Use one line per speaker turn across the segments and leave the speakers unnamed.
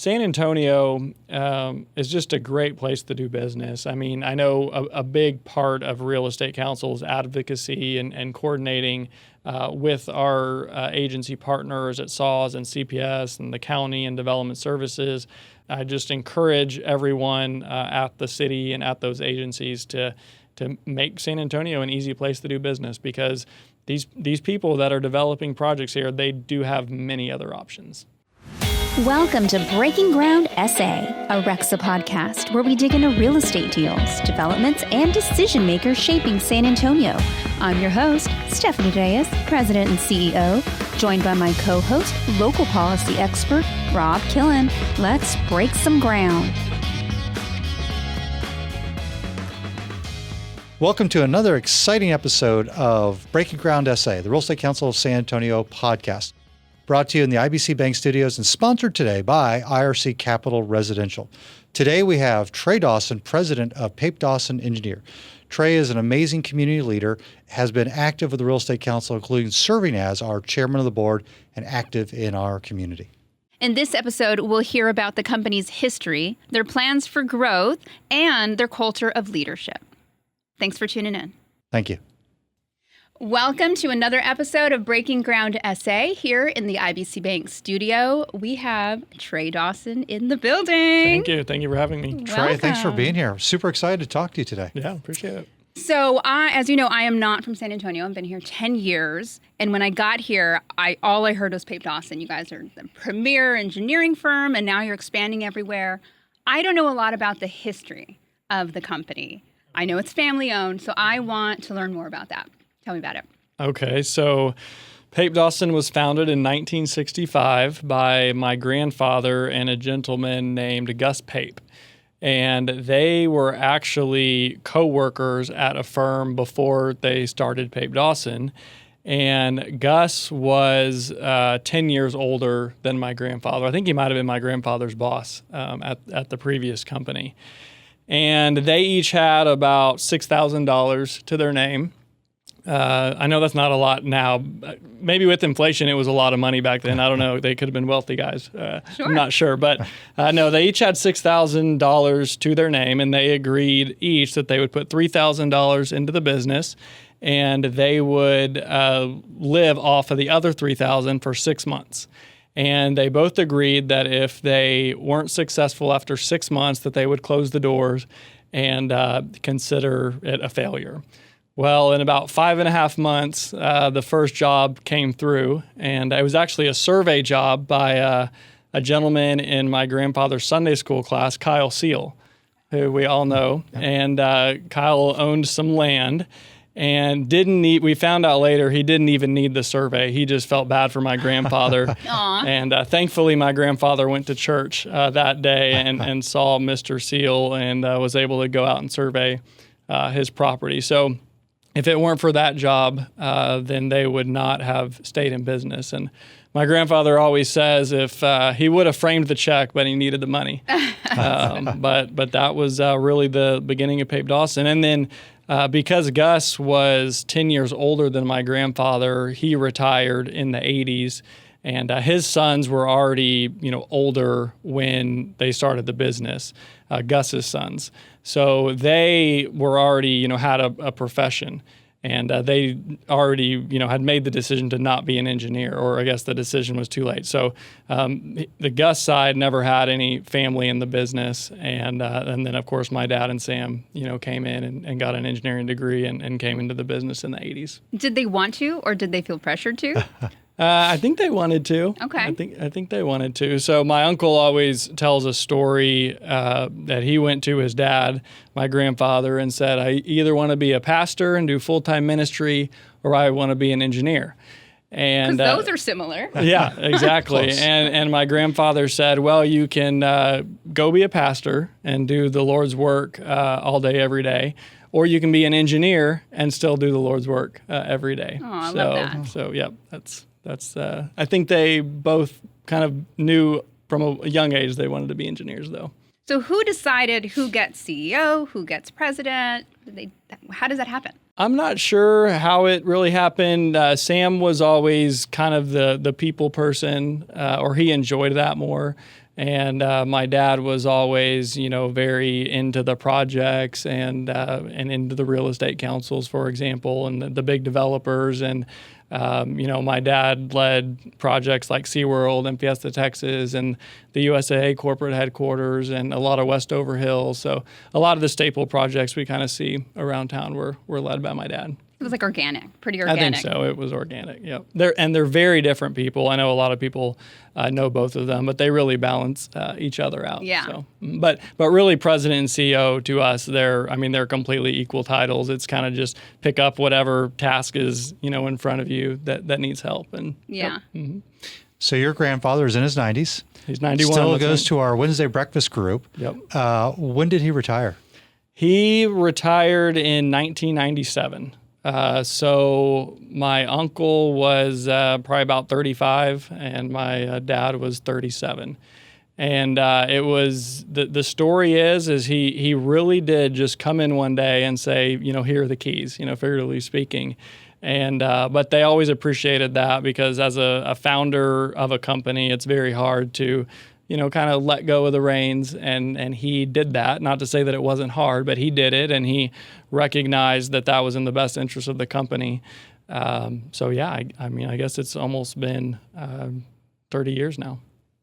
San Antonio is just a great place to do business. I mean, I know a big part of Real Estate Council's advocacy and coordinating with our agency partners at SAWS and CPS and the county and development services. I just encourage everyone at the city and at those agencies to make San Antonio an easy place to do business, because these people that are developing projects here, they do have many other options.
Welcome to Breaking Ground SA, a RECSA podcast where we dig into real estate deals, developments, and decision makers shaping San Antonio. I'm your host, Stephanie Reyes, President and CEO, joined by my co-host, local policy expert, Rob Killen. Let's break some ground.
Welcome to another exciting episode of Breaking Ground SA, the Real Estate Council of San Antonio podcast, brought to you in the IBC Bank Studios and sponsored today by IRC Capital Residential. Today we have Trey Dawson, president of Pape Dawson Engineer. Trey is an amazing community leader, has been active with the Real Estate Council, including serving as our chairman of the board and active in our community.
In this episode, we'll hear about the company's history, their plans for growth, and their culture of leadership. Thanks for tuning in.
Thank you.
Welcome to another episode of Breaking Ground SA here in the IBC Bank studio. We have Trey Dawson in the building.
Thank you. Thank you for having me.
Trey, thanks for being here. Super excited to talk to you today.
Yeah, appreciate it.
So, as you know, I am not from San Antonio. I've been here 10 years. And when I got here, all I heard was Pape Dawson. You guys are the premier engineering firm, and now you're expanding everywhere. I don't know a lot about the history of the company. I know it's family owned, so I want to learn more about that. Tell me about it.
Okay, so Pape Dawson was founded in 1965 by my grandfather and a gentleman named Gus Pape. And they were actually co-workers at a firm before they started Pape Dawson. And Gus was 10 years older than my grandfather. I think he might have been my grandfather's boss at the previous company. And they each had about $6,000 to their name. I know that's not a lot now. Maybe with inflation, it was a lot of money back then. I don't know. They could have been wealthy guys. Sure. I'm not sure. But no, they each had $6,000 to their name, and they agreed each that they would put $3,000 into the business, and they would live off of the other $3,000 for 6 months. And they both agreed that if they weren't successful after 6 months, that they would close the doors and consider it a failure. Well, in about 5.5 months, the first job came through, and it was actually a survey job by a gentleman in my grandfather's Sunday school class, Kyle Seal, who we all know. And Kyle owned some land and we found out later he didn't even need the survey. He just felt bad for my grandfather. And thankfully, my grandfather went to church that day and saw Mr. Seal and was able to go out and survey his property. So if it weren't for that job, then they would not have stayed in business. And my grandfather always says if he would have framed the check, but he needed the money. But that was really the beginning of Pape Dawson. And then because Gus was 10 years older than my grandfather, he retired in the 80s. And his sons were already, older when they started the business, Gus's sons. So they were already, had a profession, and they already, had made the decision to not be an engineer, or I guess the decision was too late. So the Gus side never had any family in the business, and then of course my dad and Sam, came in and got an engineering degree and came into the business in the 80s.
Did they want to, or did they feel pressured to?
I think they wanted to.
Okay.
I think they wanted to. So my uncle always tells a story that he went to his dad, my grandfather, and said, I either want to be a pastor and do full-time ministry, or I want to be an engineer. And
those are similar.
Yeah, exactly. and my grandfather said, well, you can go be a pastor and do the Lord's work all day, every day, or you can be an engineer and still do the Lord's work every day.
Oh, I love that.
So yeah, that's I think they both kind of knew from a young age they wanted to be engineers, though.
So who decided who gets CEO, who gets president? How does that happen?
I'm not sure how it really happened. Sam was always kind of the people person, or he enjoyed that more. And my dad was always, very into the projects and into the real estate councils, for example, and the big developers. And, my dad led projects like SeaWorld and Fiesta, Texas, and the USAA corporate headquarters, and a lot of Westover Hills. So a lot of the staple projects we kind of see around town were led by my dad.
It was like organic, pretty organic.
I think so. It was organic. Yep. They're very different people. I know a lot of people know both of them, but they really balance each other out.
Yeah.
So, but really, president and CEO to us, they're completely equal titles. It's kind of just pick up whatever task is in front of you that needs help. And
yeah.
Yep. Mm-hmm.
So your grandfather is in his 90s.
He's 91.
Still goes to our Wednesday breakfast group.
Yep.
When did he retire?
He retired in 1997. So my uncle was probably about 35, and my dad was 37. And it was the story is he really did just come in one day and say, here are the keys, figuratively speaking. And but they always appreciated that, because as a founder of a company, it's very hard to kind of let go of the reins, and he did that. Not to say that it wasn't hard, but he did it, and he recognized that was in the best interest of the company. So yeah, I guess it's almost been 30 years now.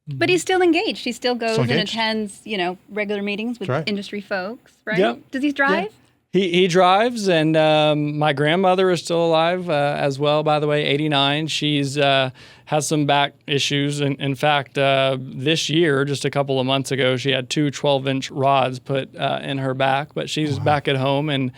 But he's still engaged. He still goes and attends, regular meetings with industry folks, right?
Yep.
Does he drive?
Yeah. He drives, and my grandmother is still alive as well, by the way, 89. She's has some back issues. In fact, this year, just a couple of months ago, she had 2 12-inch rods put in her back, but she's back at home and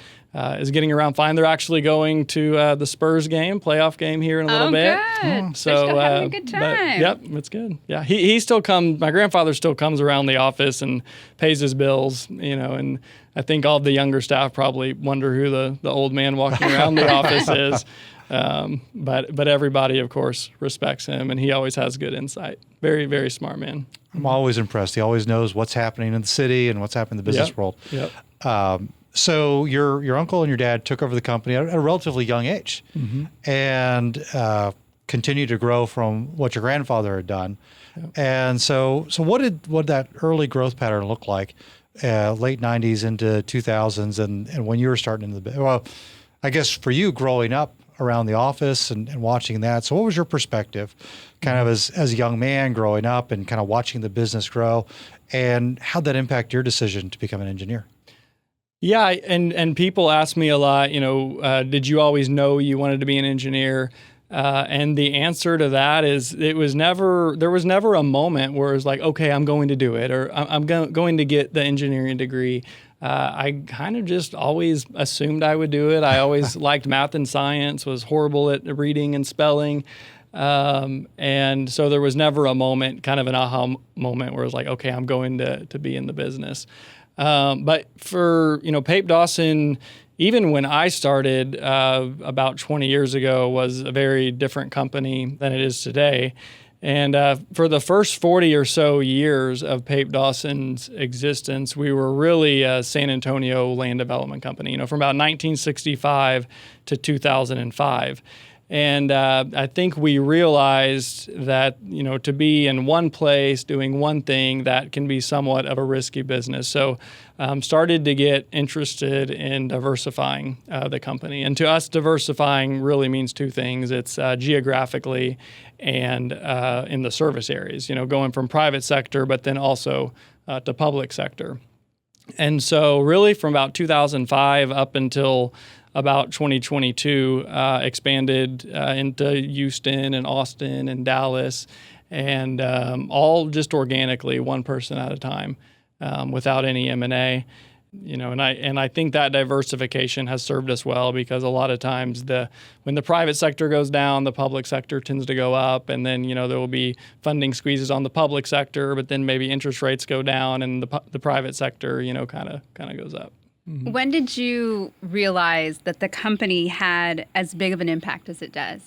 is getting around fine. They're actually going to the Spurs playoff game here in a little bit.
Good.
So
they're still having a good time.
Yep, it's good. Yeah, he still comes. My grandfather still comes around the office and pays his bills, and I think all the younger staff probably wonder who the old man walking around the office is. But everybody, of course, respects him, and he always has good insight. Very, very smart man.
I'm always impressed. He always knows what's happening in the city and what's happening in the business world.
Yep.
So your uncle and your dad took over the company at a relatively young age, and continued to grow from what your grandfather had done. Yep. And so what did that early growth pattern look like? Late 90s into 2000s, and when you were starting in well, I guess for you growing up around the office and watching that. So what was your perspective kind of as a young man growing up and kind of watching the business grow, and how'd that impact your decision to become an engineer?
Yeah, and people ask me a lot, did you always know you wanted to be an engineer? And the answer to that is there was never a moment where it was like, okay, I'm going to do it, or I'm going to get the engineering degree. I kind of just always assumed I would do it. I always liked math and science, was horrible at reading and spelling. And so there was never a moment, kind of an aha moment where it was like, okay, I'm going to be in the business. But for, Pape Dawson, even when I started about 20 years ago, was a very different company than it is today. And for the first 40 or so years of Pape Dawson's existence, we were really a San Antonio land development company, from about 1965 to 2005. And I think we realized that, to be in one place doing one thing, that can be somewhat of a risky business. So started to get interested in diversifying the company. And to us, diversifying really means two things. It's geographically and in the service areas, going from private sector, but then also to public sector. And so really from about 2005 up until about 2022, expanded into Houston and Austin and Dallas, and all just organically, one person at a time, without any M&A. And I think that diversification has served us well, because a lot of times when the private sector goes down, the public sector tends to go up, and then there will be funding squeezes on the public sector, but then maybe interest rates go down and the private sector kind of goes up.
Mm-hmm. When did you realize that the company had as big of an impact as it does?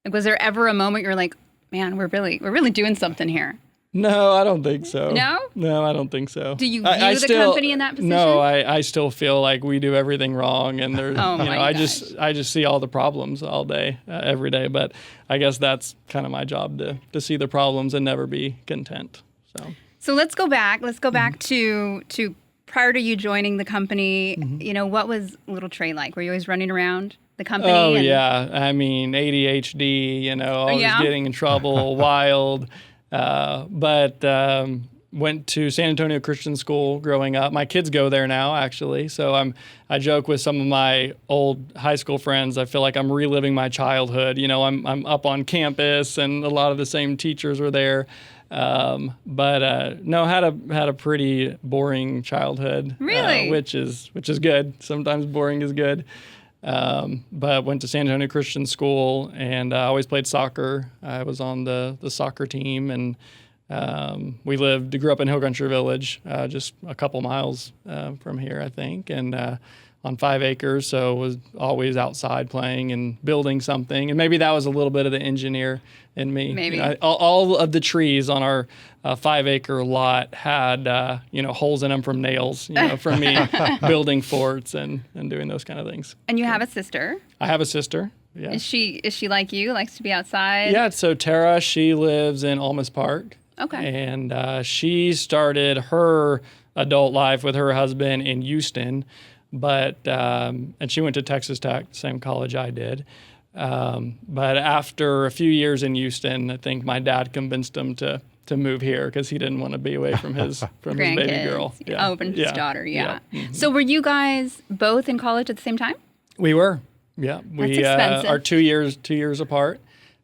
Like, was there ever a moment you're like, man, we're really doing something here?
No, I don't think so.
No?
No, I don't think so.
Do you view the company in that position?
No, I still feel like we do everything wrong, and there's, I just see all the problems all day, every day. But I guess that's kind of my job, to see the problems and never be content.
So let's go back. Let's go back to prior to you joining the company. You know, what was little Trey like? Were you always running around the company?
Oh, yeah. I mean, ADHD, you know, always getting in trouble, wild. But went to San Antonio Christian School growing up. My kids go there now, actually. So I joke with some of my old high school friends. I feel like I'm reliving my childhood. You know, I'm up on campus, and a lot of the same teachers were there. But no, had a pretty boring childhood.
Really?
Which is good. Sometimes boring is good. But went to San Antonio Christian School, and I always played soccer. I was on the soccer team, and we grew up in Hill Country Village, just a couple miles from here, I think, and on 5 acres, so was always outside playing and building something. And maybe that was a little bit of the engineer in me.
Maybe.
You know, all of the trees on our 5-acre lot had holes in them from nails, from me building forts and doing those kind of things.
And you have a sister.
I have a sister. Yeah.
Is she like you? Likes to be outside?
Yeah. So Tara, she lives in Almas Park.
Okay.
And she started her adult life with her husband in Houston, but and she went to Texas Tech, same college I did. But after a few years in Houston, I think my dad convinced him to move here because he didn't want to be away from his baby girl.
Yeah. Oh, and his daughter. Yeah. Mm-hmm. So were you guys both in college at the same time?
We were. Yeah.
That's expensive.
Are 2 years apart,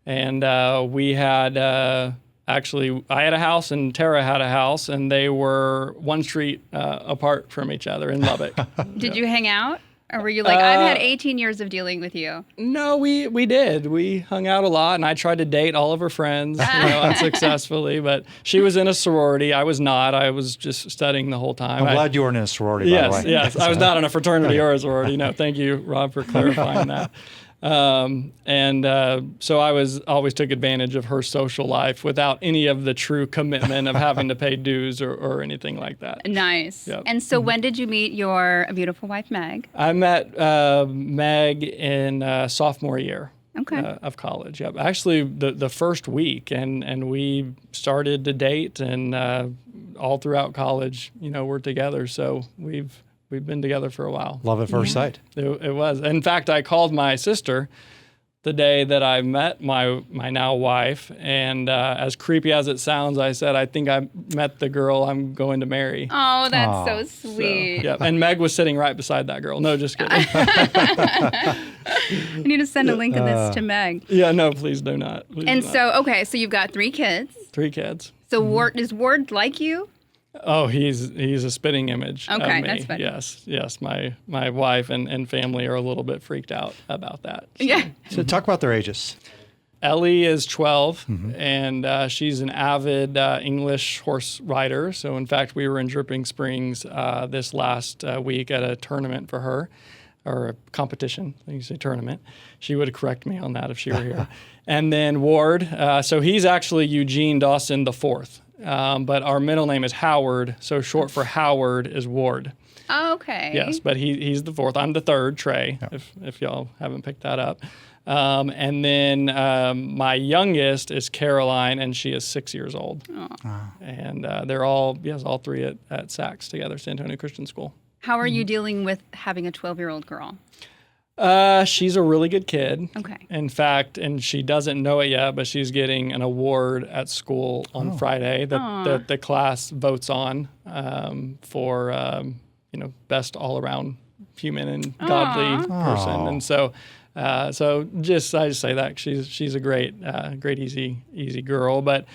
and we had. Actually, I had a house and Tara had a house, and they were one street apart from each other in Lubbock.
Did you hang out? Or were you like, I've had 18 years of dealing with you?
No, we did. We hung out a lot, and I tried to date all of her friends, unsuccessfully. But she was in a sorority. I was not. I was just studying the whole time.
I'm glad you weren't in a sorority, by the way.
Yes. I was not in a fraternity or a sorority. No, thank you, Rob, for clarifying that. So I always took advantage of her social life without any of the true commitment of having to pay dues or anything like that.
Nice.
Yep.
And so when did you meet your beautiful wife, Meg?
I met Meg in sophomore year.
Okay.
Of college. Yep. Actually, the first week, and we started to date, and all throughout college, we're together. So we've been together for a while.
Love at first sight.
It was. In fact, I called my sister the day that I met my now wife, and as creepy as it sounds, I said, I think I met the girl I'm going to marry.
Oh, that's so sweet.
So, yeah. And Meg was sitting right beside that girl. No, just kidding.
I need to send a link of this to Meg.
Yeah, no, please do not.
So you've got 3 kids.
3 kids.
So is Ward like you?
Oh, he's a spitting image of me.
That's funny.
Yes. My wife and family are a little bit freaked out about that. So.
Yeah.
So talk about their ages.
Ellie is 12, and she's an avid English horse rider. So, in fact, we were in Dripping Springs this last week at a tournament for her, or a competition. I think you say tournament. She would correct me on that if she were here. And then Ward, so he's actually Eugene Dawson the 4th. But our middle name is Howard, so short for Howard is Ward.
Oh, okay.
Yes, but he's the 4th. I'm the 3rd, Trey, if y'all haven't picked that up. And then my youngest is Caroline, and she is 6 years old. Oh. And they're all 3 at SACS together, San Antonio Christian School.
How are you dealing with having a 12-year-old girl?
She's a really good kid.
Okay.
In fact, and she doesn't know it yet, but she's getting an award at school on Friday that the class votes on for best all-around human and godly person. And so I just say that she's a great, easy girl, but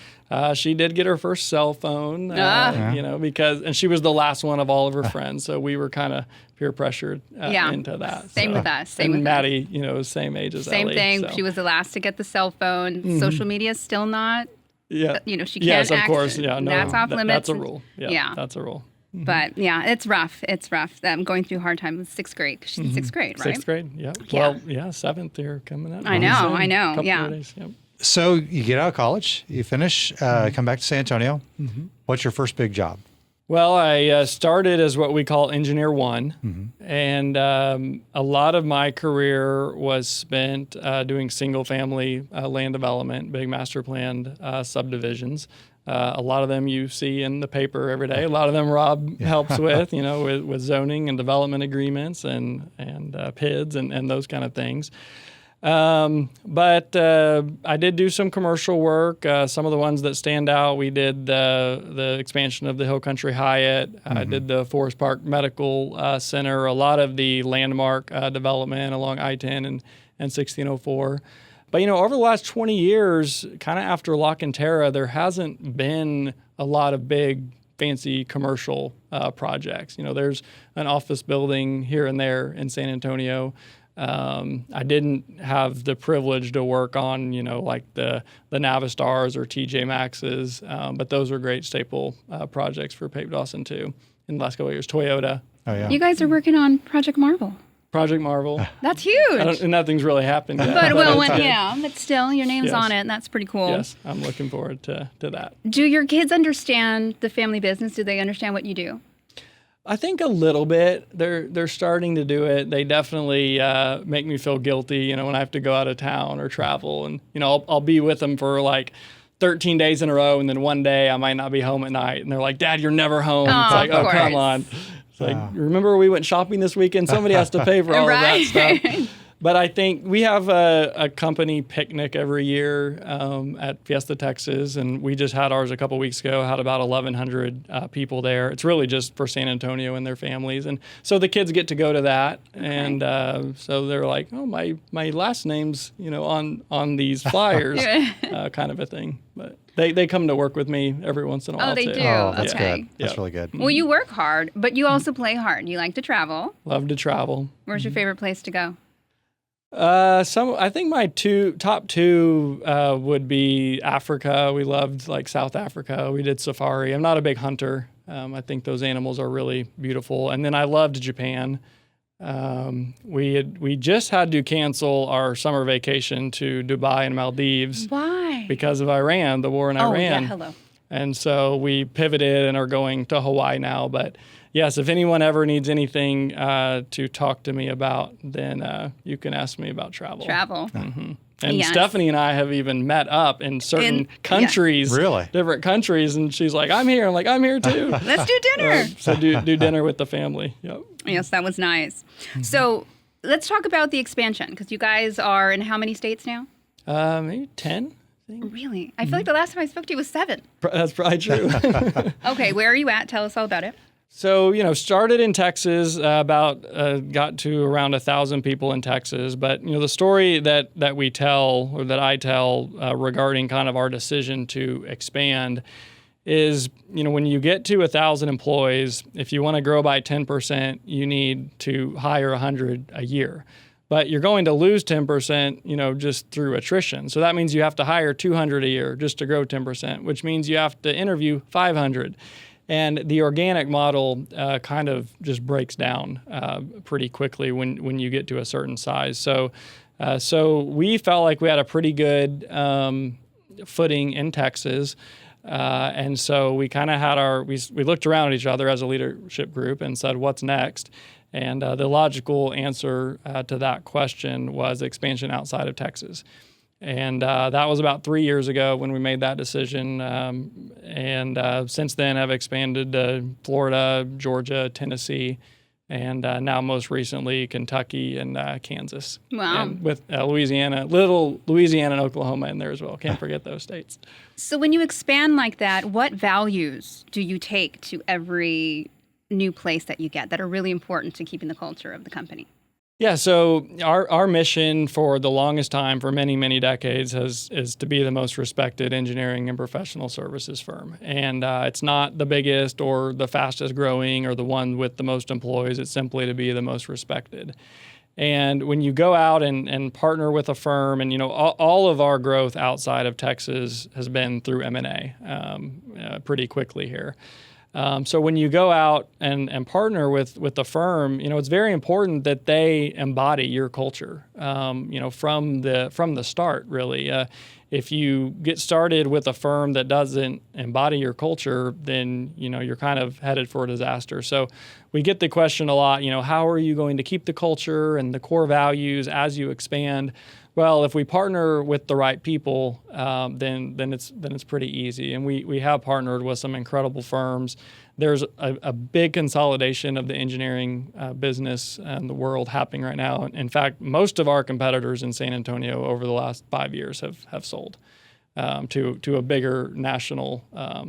she did get her first cell phone, and she was the last one of all of her friends, so we were kind of peer pressured into that.
Same with us.
And Maddie, same age as Ellie.
Same thing. So. She was the last to get the cell phone. Mm-hmm. Social media is still not. Yeah. She can't.
Yes, of course. Yeah, no,
that's off limits.
That's a rule. Yeah, that's a rule.
Mm-hmm. But it's rough. It's rough. I'm going through a hard time with 6th grade. She's in 6th grade, right?
6th grade. Yeah. Well, 7th. You're coming up.
I know.
Couple of days, yep.
So you get out of college, you finish, come back to San Antonio. Mm-hmm. What's your first big job?
Well, I started as what we call Engineer 1, and a lot of my career was spent doing single-family land development, big master planned subdivisions. A lot of them you see in the paper every day. A lot of them Rob helps with, with zoning and development agreements and PIDs and those kind of things. But I did do some commercial work. Some of the ones that stand out, we did the expansion of the Hill Country Hyatt. I did the Forest Park Medical Center, a lot of the landmark development along I-10 and 1604. But, over the last 20 years, kind of after La Cantera, there hasn't been a lot of big, fancy commercial projects. There's an office building here and there in San Antonio. I didn't have the privilege to work on, like the Navistars or TJ Maxx's, but those are great staple projects for Pape Dawson, too, in the last couple of years. Toyota.
Oh, yeah.
You guys are working on Project Marvel.
Project Marvel.
That's huge.
Nothing's really happened yet.
But still, your name's on it, and that's pretty cool.
Yes, I'm looking forward to that.
Do your kids understand the family business? Do they understand what you do?
I think a little bit. They're starting to do it. They definitely make me feel guilty, when I have to go out of town or travel, and I'll be with them for like 13 days in a row, and then one day I might not be home at night, and they're like, "Dad, you're never home." It's like, "Oh, come on." It's like, remember we went shopping this weekend? Somebody has to pay for all of that stuff. But I think we have a company picnic every year at Fiesta, Texas, and we just had ours a couple weeks ago, had about 1,100 people there. It's really just for San Antonio and their families. And so the kids get to go to that. Okay. And so they're like, "Oh, my last name's, on these flyers," kind of a thing. But they come to work with me every once in a while,
Oh, they
too.
do?
Oh, that's
Okay.
good. That's really good.
Well, you work hard, but you also play hard. You like to travel.
Love to travel.
Where's your favorite place to go?
I think my top two would be Africa. We loved like South Africa. We did safari. I'm not a big hunter. I think those animals are really beautiful. And then I loved Japan. We just had to cancel our summer vacation to Dubai and Maldives.
Why?
Because of Iran, the war in Iran.
Oh, yeah, hello.
And so we pivoted and are going to Hawaii now. But yes, if anyone ever needs anything to talk to me about, then you can ask me about travel. Mm-hmm. And
Yes.
Stephanie and I have even met up in certain countries,
Really?
different countries, and she's like, "I'm here." I'm like, "I'm here too."
Let's do dinner.
So do dinner with the family. Yep.
Yes, that was nice. So let's talk about the expansion, because you guys are in how many states now?
Maybe 10.
Really? I feel like the last time I spoke to you was 7.
That's probably true.
Okay, where are you at? Tell us all about it.
So, started in Texas, got to around 1,000 people in Texas. But, the story that we tell, or that I tell regarding kind of our decision to expand is, when you get to 1,000 employees, if you want to grow by 10%, you need to hire 100 a year. But you're going to lose 10%, just through attrition. So that means you have to hire 200 a year just to grow 10%, which means you have to interview 500. And the organic model kind of just breaks down pretty quickly when you get to a certain size. So we felt like we had a pretty good footing in Texas. And so we kind of had we looked around at each other as a leadership group and said, "What's next?" And the logical answer to that question was expansion outside of Texas. And that was about 3 years ago when we made that decision. And since then, I've expanded to Florida, Georgia, Tennessee, and now most recently Kentucky and Kansas.
Wow.
And with Louisiana, little Louisiana and Oklahoma in there as well. Can't forget those states.
So when you expand like that, what values do you take to every new place that you get that are really important to keeping the culture of the company?
Yeah, so our mission for the longest time, for many, many decades, is to be the most respected engineering and professional services firm. And it's not the biggest or the fastest growing or the one with the most employees. It's simply to be the most respected. And when you go out and partner with a firm, and all of our growth outside of Texas has been through M&A pretty quickly here. So when you go out and partner with the firm, it's very important that they embody your culture, from the start, really. If you get started with a firm that doesn't embody your culture, then, you're kind of headed for a disaster. So we get the question a lot, how are you going to keep the culture and the core values as you expand? Well, if we partner with the right people, then it's pretty easy. And we have partnered with some incredible firms. There's a big consolidation of the engineering business in the world happening right now. In fact, most of our competitors in San Antonio over the last 5 years have sold to a bigger national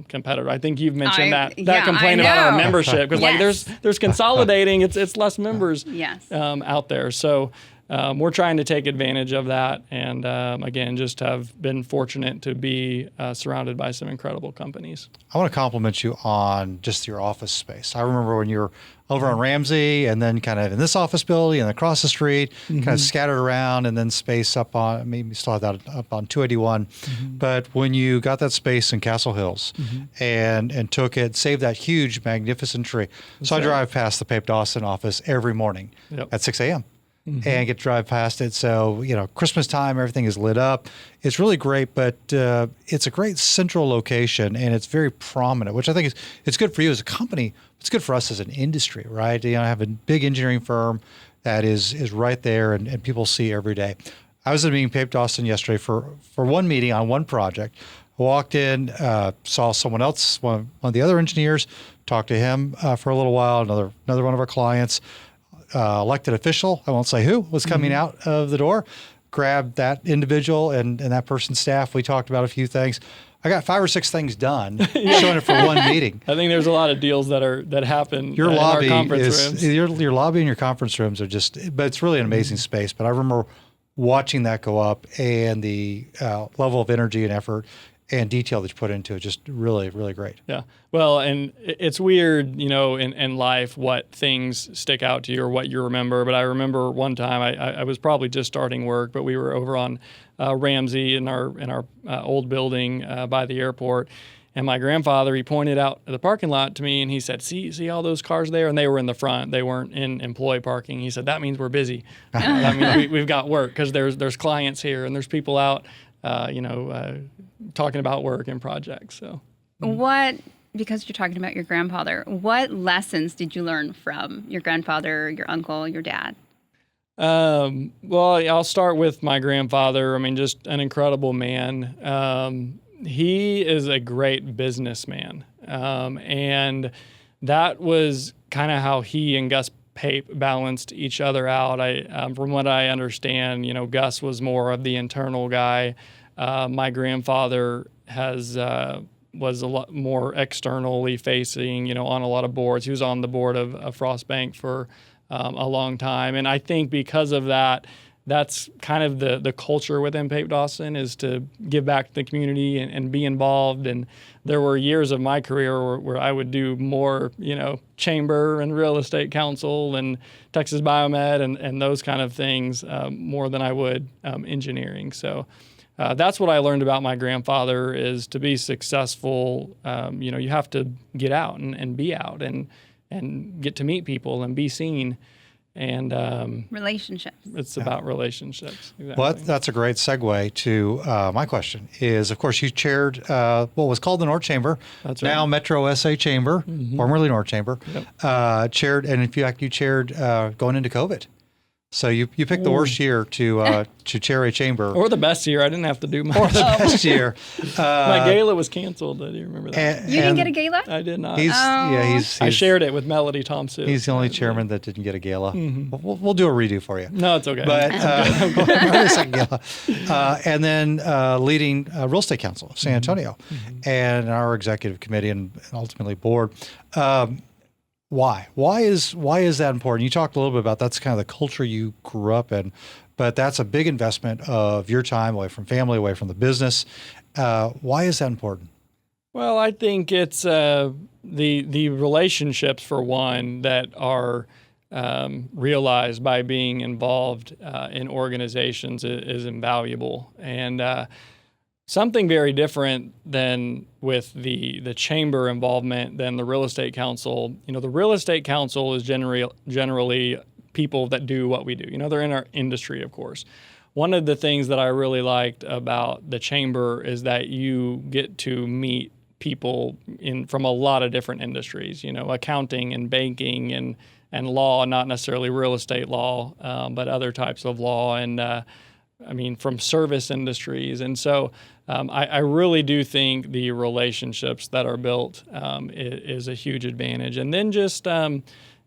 competitor. I think you've mentioned that complaint about our membership, because like there's consolidating. It's less members out there. So. We're trying to take advantage of that, and again, just have been fortunate to be surrounded by some incredible companies.
I want to compliment you on just your office space. I remember when you were over on Ramsey, and then kind of in this office building, and across the street, kind of scattered around, and then space up on, maybe still have that up on 281. But when you got that space in Castle Hills and took it, saved that huge, magnificent tree. So I drive past the Pape Dawson office every morning at 6 a.m. And get to drive past it. So, Christmas time, everything is lit up. It's really great, but it's a great central location, and it's very prominent, which I think it's good for you as a company. It's good for us as an industry, right? I have a big engineering firm that is right there, and people see every day. I was at a meeting Pape Dawson yesterday for one meeting on one project. I walked in, saw someone else, one of the other engineers, talked to him for a little while, another one of our clients. Elected official, I won't say who, was coming out of the door, grabbed that individual and that person's staff. We talked about a few things. I got 5 or 6 things done, showing it for one meeting.
I think there's a lot of deals that happen
your
in
lobby
our conference rooms.
Your lobby and your conference rooms are but it's really an amazing space. But I remember watching that go up, and the level of energy and effort and detail that you put into it, just really, really great.
Yeah. Well, and it's weird, in life, what things stick out to you or what you remember. But I remember one time I was probably just starting work, but we were over on Ramsey in our old building by the airport. And my grandfather, he pointed out the parking lot to me, and he said, see all those cars there? And they were in the front. They weren't in employee parking. He said, that means we're busy. That means we've got work, because there's clients here and there's people out, talking about work and projects. So,
because you're talking about your grandfather, what lessons did you learn from your grandfather, your uncle, your dad?
Well, I'll start with my grandfather. I mean, just an incredible man. He is a great businessman. And that was kind of how he and Gus Pape balanced each other out. From what I understand, Gus was more of the internal guy. My grandfather was a lot more externally facing, on a lot of boards. He was on the board of Frost Bank for a long time. And I think because of that, that's kind of the culture within Pape Dawson, is to give back to the community and be involved. And there were years of my career where I would do more, chamber and real estate council and Texas Biomed and those kind of things more than I would engineering. So that's what I learned about my grandfather, is to be successful, you have to get out and be out and get to meet people and be seen. And
relationships.
It's about relationships. Exactly.
Well, that's a great segue to my question is, of course, you chaired what was called the North Chamber,
that's right.
Now Metro SA Chamber, formerly North Chamber, chaired, and in fact, you chaired going into COVID. So you picked the worst year to chair a chamber.
Or the best year. I didn't have to do much.
Or the best year.
My gala was canceled. I do remember that.
You didn't get a gala?
I did not.
I
shared it with Melody Thompson.
He's the only chairman that didn't get a gala. We'll do a redo for you.
No, it's okay.
But gala. And then leading Real Estate Council of San Antonio and our executive committee and ultimately board. Why? Why is that important? You talked a little bit about that's kind of the culture you grew up in, but that's a big investment of your time away from family, away from the business. Why is that important?
Well, I think it's the relationships, for one, that are realized by being involved in organizations is invaluable. And something very different than with the chamber involvement than the real estate council. The real estate council is generally people that do what we do. They're in our industry, of course. One of the things that I really liked about the chamber is that you get to meet people from a lot of different industries, accounting and banking and law, not necessarily real estate law, but other types of law. And from service industries. And so I really do think the relationships that are built is a huge advantage. And then just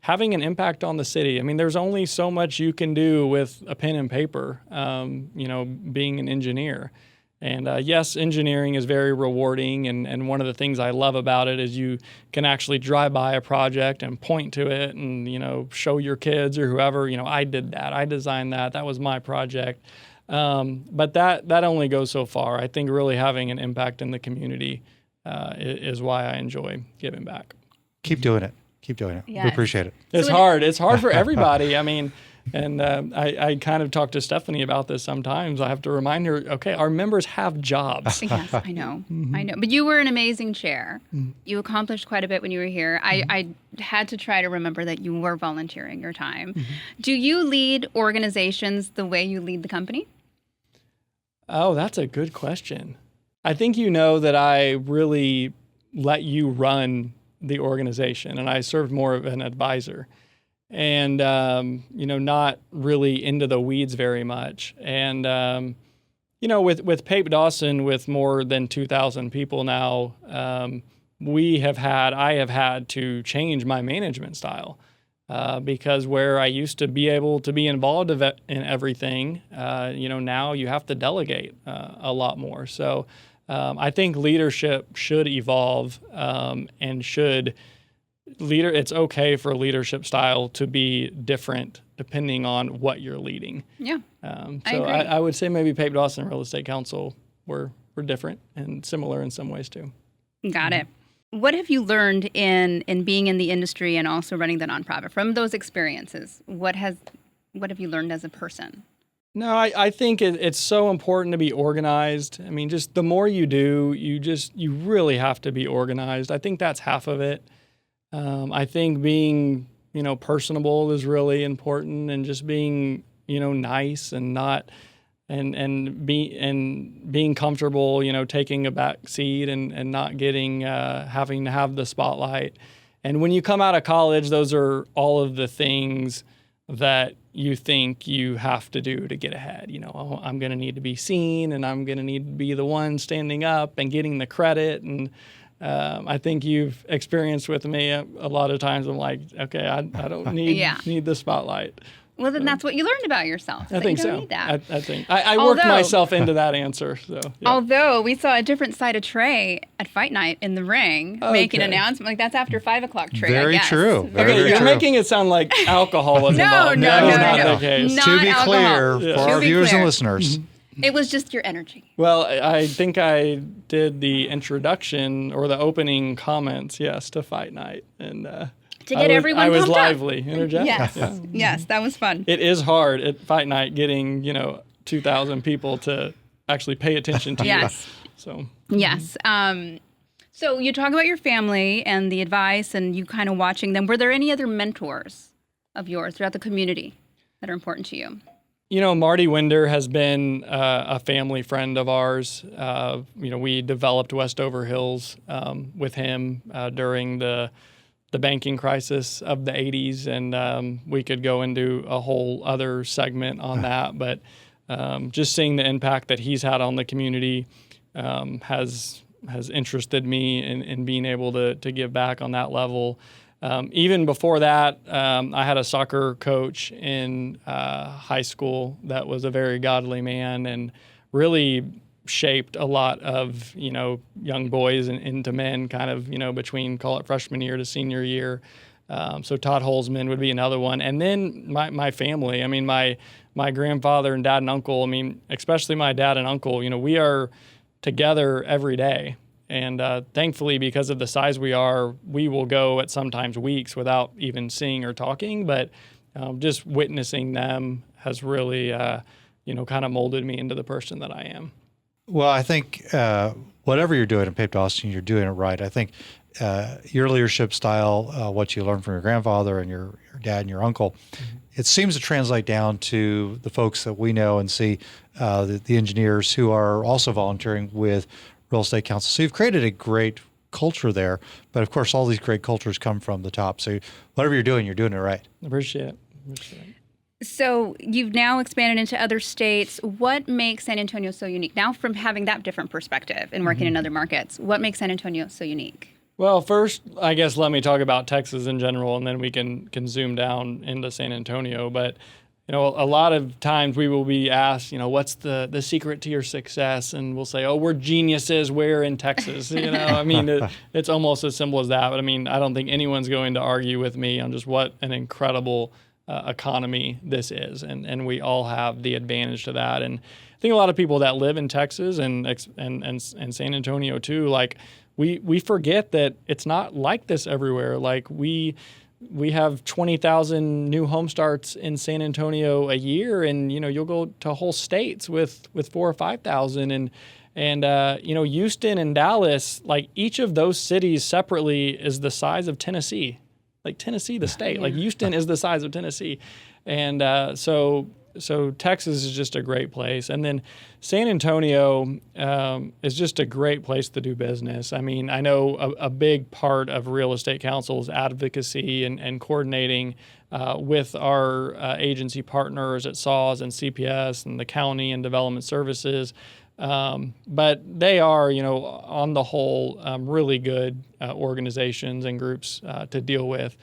having an impact on the city. There's only so much you can do with a pen and paper, being an engineer. And yes, engineering is very rewarding. And one of the things I love about it is you can actually drive by a project and point to it and, show your kids or whoever, I did that. I designed that. That was my project. But that only goes so far. I think really having an impact in the community is why I enjoy giving back.
Keep doing it. Keep doing it.
Yes.
We appreciate it.
It's hard. It's hard for everybody. And I kind of talk to Stephanie about this sometimes. I have to remind her, okay, our members have jobs.
Yes, I know. I know. But you were an amazing chair. You accomplished quite a bit when you were here. I had to try to remember that you were volunteering your time. Do you lead organizations the way you lead the company?
Oh, that's a good question. I think that I really let you run the organization, and I served more of an advisor. And, not really into the weeds very much. And, with Pape Dawson, with more than 2,000 people now, I have had to change my management style because where I used to be able to be involved in everything, now you have to delegate a lot more. So I think leadership should evolve and it's okay for leadership style to be different depending on what you're leading.
Yeah.
So I would say maybe Pape Dawson Real Estate Council were different and similar in some ways too.
Got it. What have you learned in being in the industry and also running the nonprofit from those experiences? What have you learned as a person?
No, I think it's so important to be organized. Just the more you do, you really have to be organized. I think that's half of it. I think being, personable is really important, and just being, nice and not, and being comfortable, taking a back seat and not getting, having to have the spotlight. And when you come out of college, those are all of the things that you think you have to do to get ahead. I'm going to need to be seen, and I'm going to need to be the one standing up and getting the credit. And I think you've experienced with me a lot of times. I'm like, okay, I don't need the spotlight.
Well, then that's what you learned about yourself.
I think
you don't
so.
Need that.
I think I worked myself into that answer. So, yeah.
Although we saw a different side of Trey at fight night in the ring, making an announcement like that's after 5 o'clock. Trey,
very
I guess.
true. Very
you're
true.
making it sound like alcohol was involved.
No,
That was not the case.
Not
to be
alcohol.
clear, for our viewers and listeners.
It was just your energy.
Well, I think I did the introduction or the opening comments, to Fight Night, and
to get everyone
I was
pumped
lively,
up.
energetic.
Yes, yes, that was fun.
It is hard at Fight Night getting 2,000 people to actually pay attention to you. So
yes. So you talk about your family and the advice, and you kind of watching them. Were there any other mentors of yours throughout the community that are important to you?
Marty Winder has been a family friend of ours. We developed Westover Hills with him during the banking crisis of the 80s, and we could go into a whole other segment on that. But just seeing the impact that he's had on the community has interested me in being able to give back on that level. Even before that, I had a soccer coach in high school that was a very godly man and really shaped a lot of, young boys into men kind of, between, call it freshman year to senior year. So Todd Holzman would be another one. And then my family, my grandfather and dad and uncle, especially my dad and uncle, we are together every day. And thankfully, because of the size we are, we will go at sometimes weeks without even seeing or talking. But just witnessing them has really, kind of molded me into the person that I am.
Well, I think whatever you're doing in Pape Dawson, you're doing it right. I think your leadership style, what you learned from your grandfather and your dad and your uncle, it seems to translate down to the folks that we know and see, the engineers who are also volunteering with Real Estate Council. So you've created a great culture there, but of course all these great cultures come from the top. So whatever you're doing it right.
Appreciate it.
So you've now expanded into other states. What makes San Antonio so unique? Now, from having that different perspective and working in other markets, what makes San Antonio so unique?
Well, first, I guess let me talk about Texas in general, and then we can zoom down into San Antonio. But a lot of times we will be asked, what's the secret to your success? And we'll say, oh, we're geniuses. We're in Texas. I mean, it's almost as simple as that. But I mean, I don't think anyone's going to argue with me on just what an incredible economy this is. And we all have the advantage to that. And I think a lot of people that live in Texas and San Antonio too, like we forget that it's not like this everywhere. Like we have 20,000 new home starts in San Antonio a year, and you'll go to whole states with 4,000 or 5,000, and Houston and Dallas, like each of those cities separately is the size of Tennessee, like Tennessee the state, like Houston is the size of Tennessee, and so Texas is just a great place. And then San Antonio is just a great place to do business. I mean, I know a big part of real estate council is advocacy and coordinating with our agency partners at SAWS and CPS and the county and development services. But they are, on the whole, really good organizations and groups to deal with.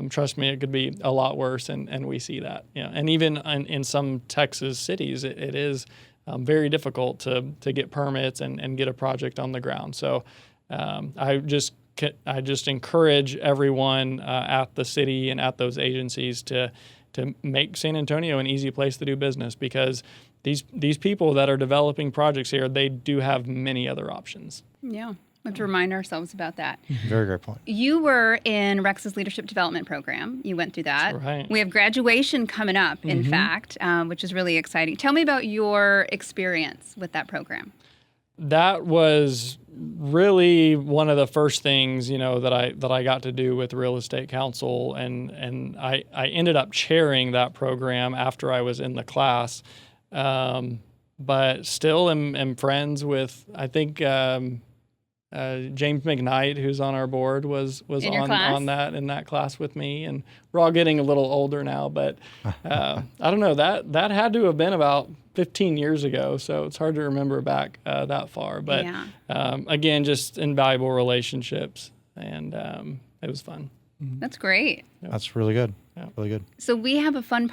Trust me, it could be a lot worse, and we see that. And even in some Texas cities, it is very difficult to get permits and get a project on the ground. So I just encourage everyone at the city and at those agencies to make San Antonio an easy place to do business, because these people that are developing projects here, they do have many other options.
Yeah. We have to remind ourselves about that.
Very great point.
You were in RECSA's Leadership Development Program. You went through that.
That's right.
We have graduation coming up, in fact, which is really exciting. Tell me about your experience with that program.
That was really one of the first things, that I got to do with Real Estate Council, and I ended up chairing that program after I was in the class, but still am friends with, I think, James McKnight, who's on our board, was on that class with me, and we're all getting a little older now. But I don't know, that had to have been about 15 years ago, so it's hard to remember back that far. But again, just invaluable relationships, and it was fun.
That's great.
Yep.
That's really good.
Yeah.
Really good.
So we have a fun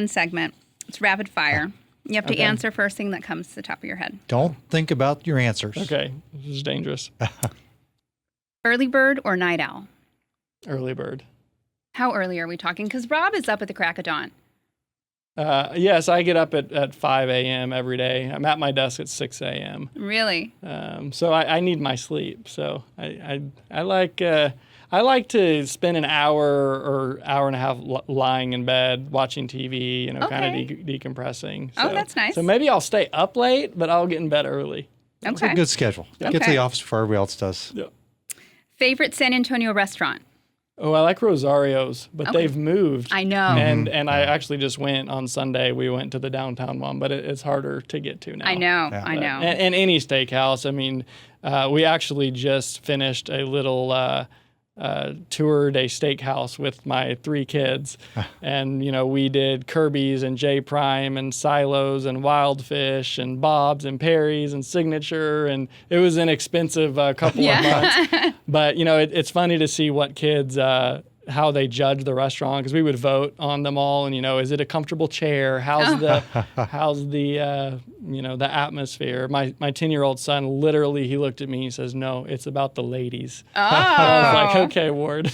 segment. It's rapid fire. You have to answer first thing that comes to the top of your head.
Don't think about your answers.
Okay, this is dangerous.
Early bird or night owl?
Early bird.
How early are we talking? Because Rob is up at the crack of dawn.
Yes, I get up at 5 a.m. every day. I'm at my desk at 6 a.m.
Really?
So I need my sleep. So I like to spend an hour or hour and a half lying in bed watching TV, kind of decompressing. So,
that's nice.
So maybe I'll stay up late, but I'll get in bed early.
It's a good schedule.
Yeah.
Get to the office before everybody else does.
Yeah.
Favorite San Antonio restaurant?
Oh, I like Rosario's, but they've moved.
I know.
And I actually just went on Sunday. We went to the downtown one, but it's harder to get to now.
I know.
Yeah.
I know.
And any steakhouse. I mean, we actually just finished a little toured a steakhouse with my 3 kids, and we did Kirby's and J Prime and Silos and Wild Fish and Bob's and Perry's and Signature, and it was an expensive couple of months. But it's funny to see what kids how they judge the restaurant, because we would vote on them all, and is it a comfortable chair? How's the the atmosphere? My 10-year-old son, literally, he looked at me and he says, "No, it's about the ladies."
Oh.
I was like, "Okay, Ward."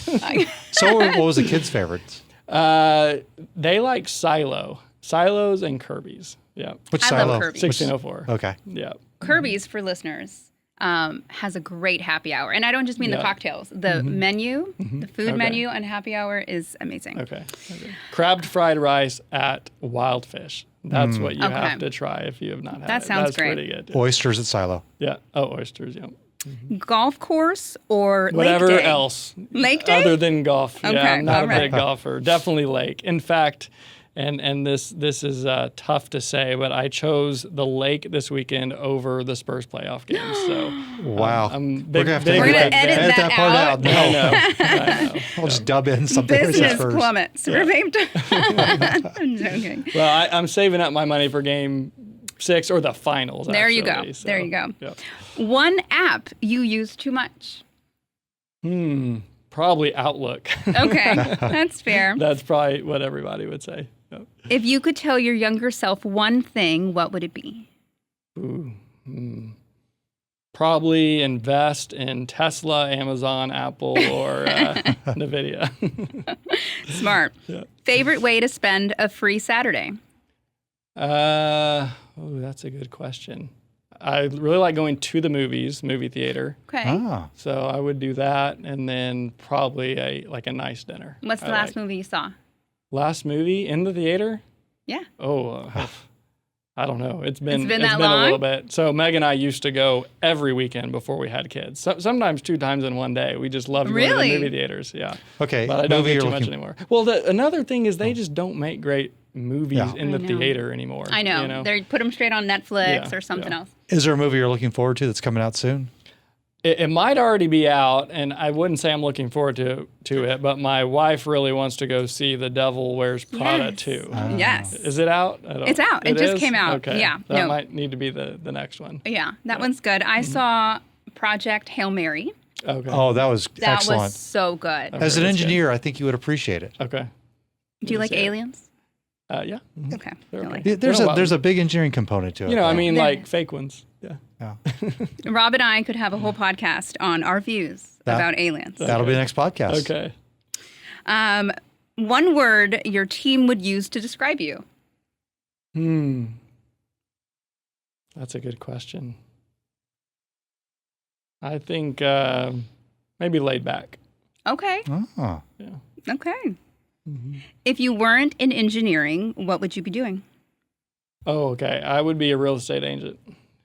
So what was the kids' favorites?
They like Silos and Kirby's. Yeah.
Which
I
silo?
love Kirby's.
1604.
Okay.
Yeah.
Kirby's, for listeners, has a great happy hour. And I don't just mean the cocktails. The menu, the food menu on happy hour is amazing.
Okay. Crabbed fried rice at Wild Fish. That's what you have to try if you have not had
That
it.
sounds
That's
great.
pretty good.
Oysters at Silo.
Yeah. Oh, oysters. Yeah.
Golf course or
Whatever
lake day?
else.
Lake day?
Other than golf.
Okay,
Yeah, I'm not
all
a
right.
big golfer. Definitely lake. In fact, And this is tough to say, but I chose the lake this weekend over the Spurs playoff games. So
wow,
I'm
we're gonna have to edit that part out. No,
I know.
I'll just dub in something.
Business plummets. I'm joking.
Well, I'm saving up my money for game 6 or the finals.
There you
actually,
go.
so,
There you go.
Yep.
One app you use too much.
Probably Outlook.
Okay, that's fair.
That's probably what everybody would say. Yep.
If you could tell your younger self one thing, what would it be?
Probably invest in Tesla, Amazon, Apple, or NVIDIA.
Smart.
Yeah.
Favorite way to spend a free Saturday?
That's a good question. I really like going to the movie theater.
Okay.
So I would do that, and then probably a nice dinner.
What's the last movie you saw?
Last movie in the theater?
Yeah.
I don't know. It's been
that
a
long?
little bit. So Meg and I used to go every weekend before we had kids. Sometimes 2 times in one day. We just loved going to the movie theaters. Yeah.
Okay.
But I don't get too much anymore. Well, another thing is they just don't make great movies in the theater anymore.
I know.
You know?
They put them straight on Netflix or something else.
Is there a movie you're looking forward to that's coming out soon?
It might already be out, and I wouldn't say I'm looking forward to it, but my wife really wants to go see The Devil Wears Prada 2.
Yes.
Is it out?
It's out. It just came out.
Okay.
Yeah.
That might need to be the next one.
Yeah, that one's good. I saw Project Hail Mary.
Okay.
Oh, that was
That
excellent.
was so good.
As an engineer, I think you would appreciate it.
Okay.
Do you like aliens?
Yeah.
Okay.
They're
Don't
okay.
like-
There's a big engineering component to it.
You know, I mean,
There-
like fake ones. Yeah.
Rob and I could have a whole podcast on our views about aliens.
That'll be the next podcast.
Okay.
One word your team would use to describe you.
That's a good question. I think maybe laid back.
Okay.
Oh.
Yeah.
Okay. If you weren't in engineering, what would you be doing?
Oh, okay. I would be a real estate agent,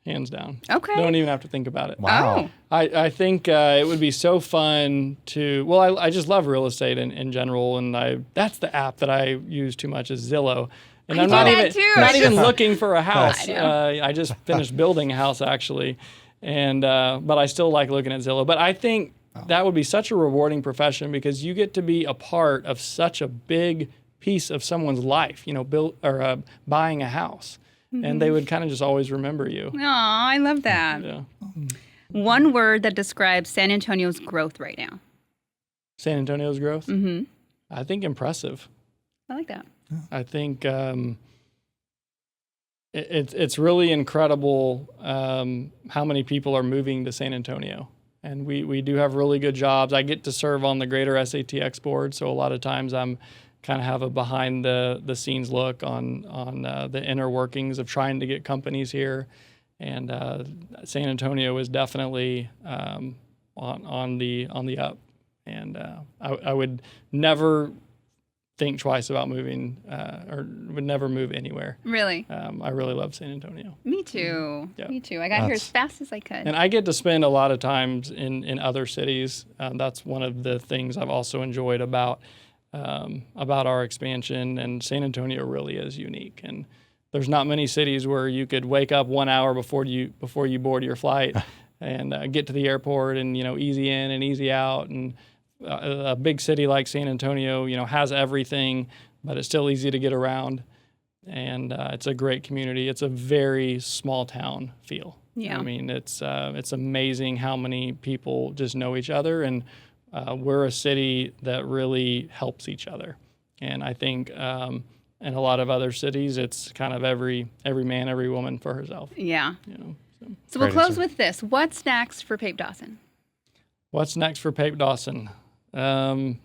hands down.
Okay.
Don't even have to think about it.
Wow.
I think it would be so fun to, well, I just love real estate in general, and that's the app that I use too much is Zillow. And
I
I'm
do
not
that
even
too.
not even looking for a house.
I know.
I just finished building a house actually, and but I still like looking at Zillow. But I think that would be such a rewarding profession because you get to be a part of such a big piece of someone's life. You know, buying a house, and they would kind of just always remember you.
Oh, I love that.
Yeah.
One word that describes San Antonio's growth right now.
San Antonio's growth.
Mm-hmm.
I think impressive.
I like that.
I think it's really incredible how many people are moving to San Antonio. And we do have really good jobs. I get to serve on the Greater SATX board, so a lot of times I'm kind of have a behind the scenes look on the inner workings of trying to get companies here. And San Antonio is definitely on the up. And I would never think twice about moving or would never move anywhere.
Really?
I really love San Antonio.
Me too.
Yeah.
Me too. I got here as fast as I could.
And I get to spend a lot of times in other cities. That's one of the things I've also enjoyed about our expansion. And San Antonio really is unique. And there's not many cities where you could wake up 1 hour before you board your flight and get to the airport and easy in and easy out. And a big city like San Antonio, has everything, but it's still easy to get around. And it's a great community. It's a very small town feel.
Yeah.
I mean, it's amazing how many people just know each other, and we're a city that really helps each other. And I think in a lot of other cities, it's kind of every man, every woman for herself.
Yeah. So we'll
Great
close
answer.
with this. What's next for Pape Dawson?
What's next for Pape Dawson? I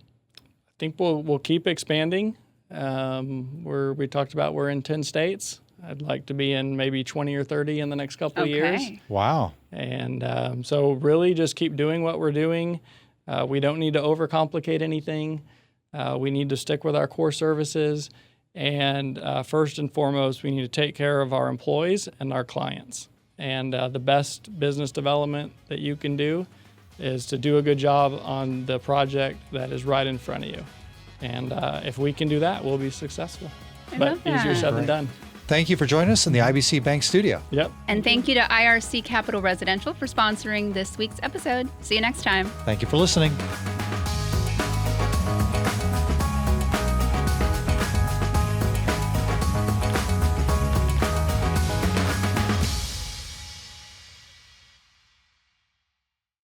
think we'll keep expanding. We talked about we're in 10 states. I'd like to be in maybe 20 or 30 in the next couple of years.
Wow.
And so really just keep doing what we're doing. We don't need to overcomplicate anything. We need to stick with our core services. And first and foremost, we need to take care of our employees and our clients. And the best business development that you can do is to do a good job on the project that is right in front of you. And if we can do that, we'll be successful. but easier said than done.
Thank you for joining us in the IBC Bank studio.
Yep.
And thank you to IRC Capital Residential for sponsoring this week's episode. See you next time.
Thank you for listening.